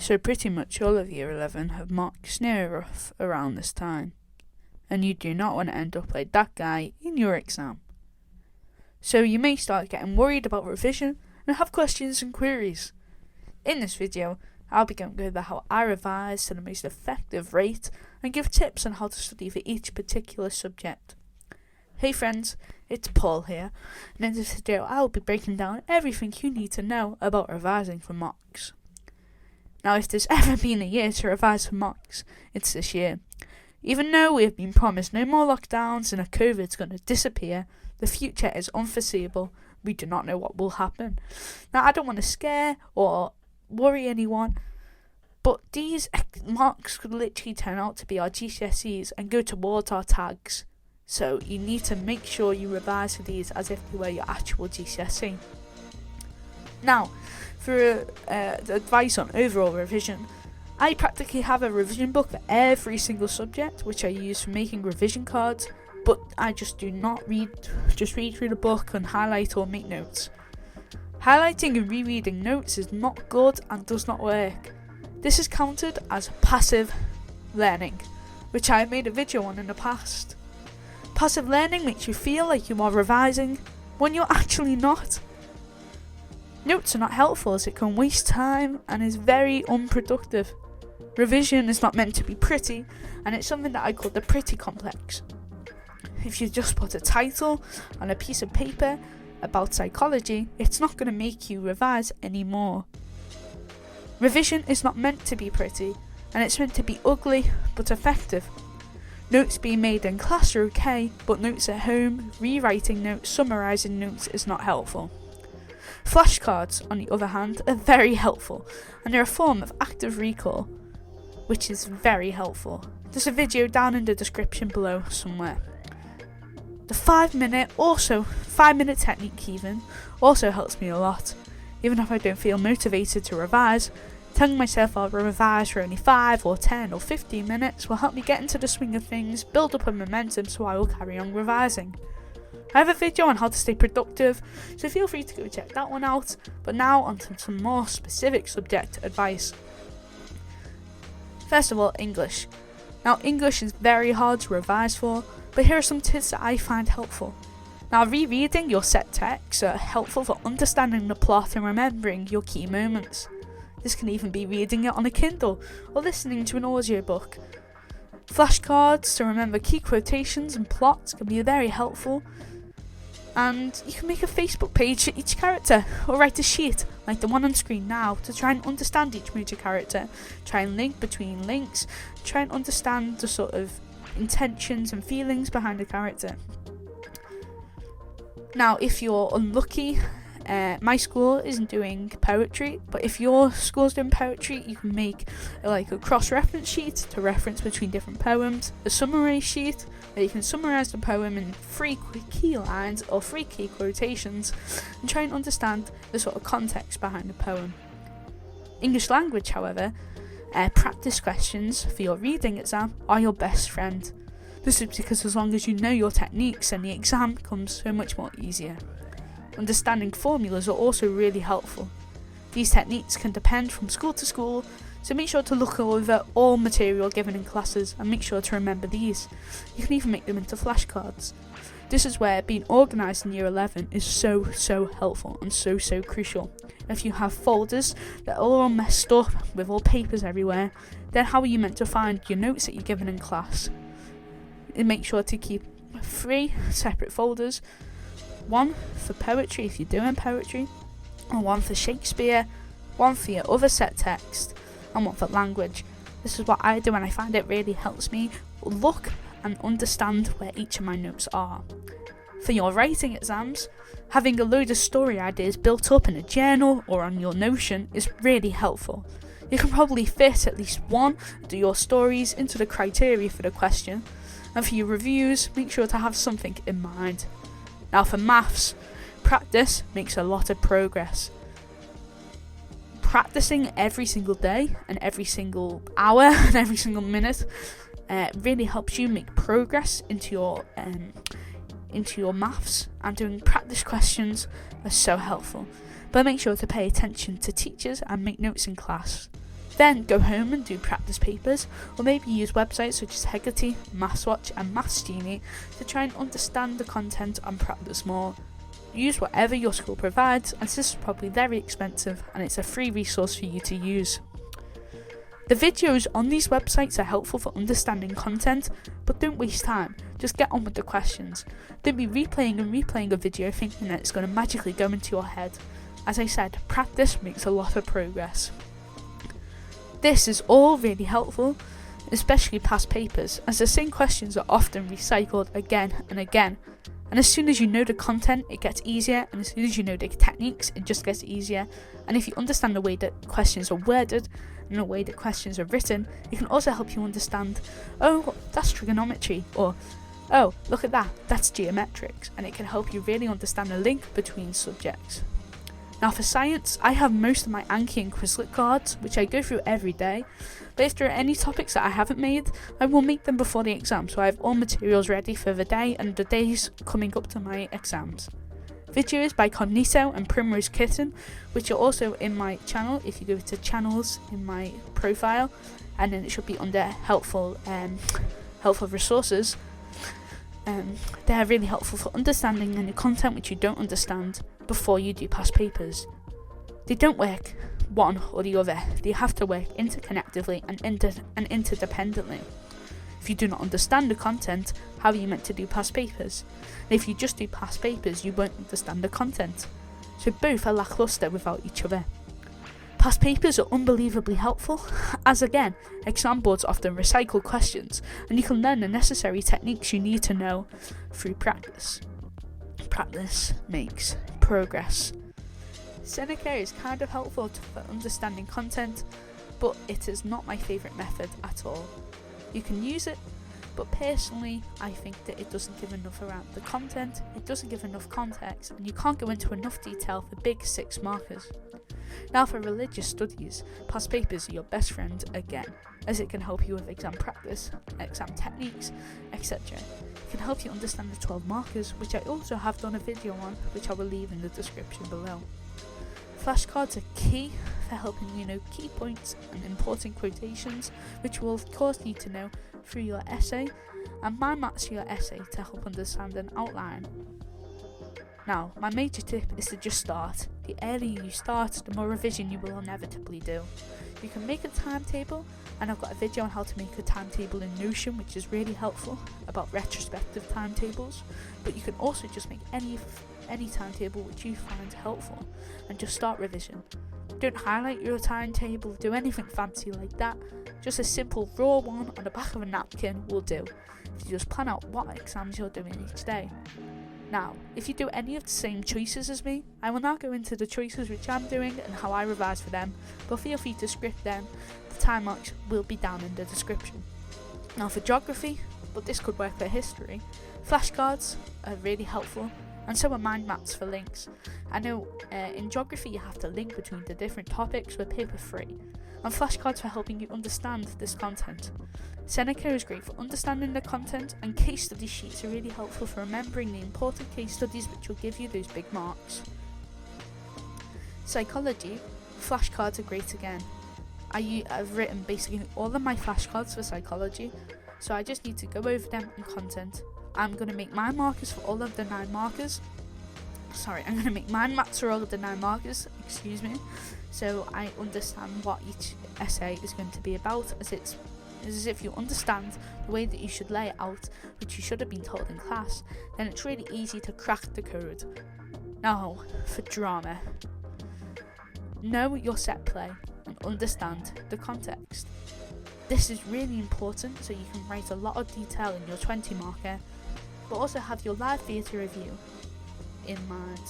So pretty much all of Year 11 have marks near rough around this time, and you do not want to end up like that guy in your exam. So you may start getting worried about revision and have questions and queries. In this video, I'll be going over how I revise to the most effective rate and give tips on how to study for each particular subject. Hey friends, it's Paul here, and in this video I'll be breaking down everything you need to know about revising for mocks. Now if there's ever been a year to revise for mocks, it's this year. Even though we have been promised no more lockdowns and that COVID's going to disappear, the future is unforeseeable. We do not know what will happen. Now I don't want to scare or worry anyone, but these marks could literally turn out to be our GCSEs and go towards our tags. So you need to make sure you revise for these as if they were your actual GCSE. Now, for the advice on overall revision, I practically have a revision book for every single subject, which I use for making revision cards, but I just do not read through the book and highlight or make notes. Highlighting and rereading notes is not good and does not work. This is counted as passive learning, which I have made a video on in the past. Passive learning makes you feel like you are revising when you're actually not. Notes are not helpful as it can waste time and is very unproductive. Revision is not meant to be pretty, and it's something that I call the pretty complex. If you just put a title on a piece of paper about psychology, it's not going to make you revise anymore. Revision is not meant to be pretty, and it's meant to be ugly but effective. Notes being made in class are okay, but notes at home, rewriting notes, summarising notes is not helpful. Flashcards, on the other hand, are very helpful, and they're a form of active recall, which is very helpful. There's a video down in the description below somewhere. The 5 minute technique even also helps me a lot. Even if I don't feel motivated to revise, telling myself I'll revise for only 5 or 10 or 15 minutes will help me get into the swing of things, build up a momentum so I will carry on revising. I have a video on how to stay productive, so feel free to go check that one out, but now on to some more specific subject advice. First of all, English. Now English is very hard to revise for, but here are some tips that I find helpful. Now rereading your set texts are helpful for understanding the plot and remembering your key moments. This can even be reading it on a Kindle or listening to an audiobook. Flashcards to remember key quotations and plots can be very helpful. And you can make a Facebook page for each character or write a sheet like the one on screen now to try and understand each major character. Try and link between links, try and understand the sort of intentions and feelings behind a character. Now if you're unlucky, my school isn't doing poetry, but if your school's doing poetry, you can make like a cross-reference sheet to reference between different poems, a summary sheet where you can summarise the poem in 3 key lines or 3 key quotations and try and understand the sort of context behind the poem. English language, however, practice questions for your reading exam are your best friend. This is because as long as you know your techniques, then the exam becomes so much more easier. Understanding formulas are also really helpful. These techniques can depend from school to school, so make sure to look over all material given in classes and make sure to remember these. You can even make them into flashcards. This is where being organised in Year 11 is so helpful and so crucial. If you have folders that are all messed up with all papers everywhere, then how are you meant to find your notes that you're given in class? And make sure to keep 3 separate folders. 1 for poetry if you're doing poetry, and 1 for Shakespeare, 1 for your other set text, and 1 for language. This is what I do and I find it really helps me look and understand where each of my notes are. For your writing exams, having a load of story ideas built up in a journal or on your Notion is really helpful. You can probably fit at least 1 of your stories into the criteria for the question, and for your reviews, make sure to have something in mind. Now for maths, practice makes a lot of progress. Practicing every single day and every single hour and every single minute really helps you make progress into your maths, and doing practice questions are so helpful. But make sure to pay attention to teachers and make notes in class. Then go home and do practice papers, or maybe use websites such as Hegarty, MathsWatch and MathsGenie to try and understand the content and practice more. Use whatever your school provides, as this is probably very expensive and it's a free resource for you to use. The videos on these websites are helpful for understanding content, but don't waste time, just get on with the questions. Don't be replaying a video thinking that it's going to magically go into your head. As I said, practice makes a lot of progress. This is all really helpful, especially past papers, as the same questions are often recycled again and again. And as soon as you know the content, it gets easier, and as soon as you know the techniques, it just gets easier. And if you understand the way that questions are worded and the way that questions are written, it can also help you understand, oh, that's trigonometry, or oh, look at that, that's geometrics, and it can help you really understand the link between subjects. Now for science, I have most of my Anki and Quizlet cards, which I go through every day, but if there are any topics that I haven't made, I will make them before the exam, so I have all materials ready for the day and the days coming up to my exams. Videos by Cognito and Primrose Kitten, which are also in my channel. If you go to channels in my profile, and then it should be under helpful resources, they're really helpful for understanding any content which you don't understand before you do past papers. They don't work one or the other, they have to work interconnectively and interdependently. If you do not understand the content, how are you meant to do past papers? And if you just do past papers, you won't understand the content. So both are lackluster without each other. Past papers are unbelievably helpful, as again, exam boards often recycle questions, and you can learn the necessary techniques you need to know through practice. Practice makes progress. Seneca is kind of helpful for understanding content, but it is not my favourite method at all. You can use it, but personally I think that it doesn't give enough around the content, it doesn't give enough context, and you can't go into enough detail for big 6 markers. Now for religious studies, past papers are your best friend again, as it can help you with exam practice, exam techniques, etc. It can help you understand the 12 markers, which I also have done a video on, which I will leave in the description below. Flashcards are key for helping you know key points and important quotations, which you will of course need to know through your essay, and mind maps for your essay to help understand an outline. Now, my major tip is to just start. The earlier you start, the more revision you will inevitably do. You can make a timetable, and I've got a video on how to make a timetable in Notion, which is really helpful about retrospective timetables, but you can also just make any timetable which you find helpful and just start revision. Don't highlight your timetable, do anything fancy like that, just a simple raw one on the back of a napkin will do. If you just plan out what exams you're doing each day. Now, if you do any of the same choices as me, I will now go into the choices which I'm doing and how I revise for them, but feel free to script them, the time marks will be down in the description. Now for geography, but this could work for history, flashcards are really helpful, and so are mind maps for links. I know in geography you have to link between the different topics with paper 3, and flashcards for helping you understand this content. Seneca is great for understanding the content, and case study sheets are really helpful for remembering the important case studies which will give you those big marks. Psychology, flashcards are great again. I've written basically all of my flashcards for psychology, so I just need to go over them and content. I'm going to make my markers for all of the 9 markers. I'm going to make mind maps for all of the 9 markers, so I understand what each essay is going to be about, as if you understand the way that you should lay it out, which you should have been told in class, then it's really easy to crack the code. Now, for drama. Know your set play and understand the context. This is really important so you can write a lot of detail in your 20 marker, but also have your live theatre review in mind.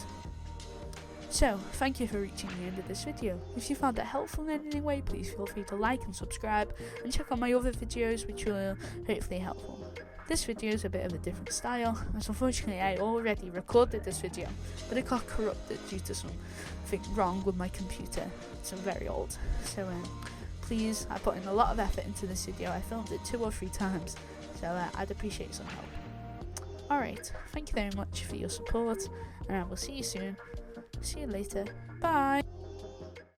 So, thank you for reaching the end of this video. If you found it helpful in any way, please feel free to like and subscribe, and check out my other videos which will hopefully helpful. This video is a bit of a different style, as unfortunately I already recorded this video, but it got corrupted due to something wrong with my computer. It's very old, so please, I put in a lot of effort into this video. I filmed it 2 or 3 times, so I'd appreciate some help. Alright, thank you very much for your support, and I will see you soon. See you later. Bye.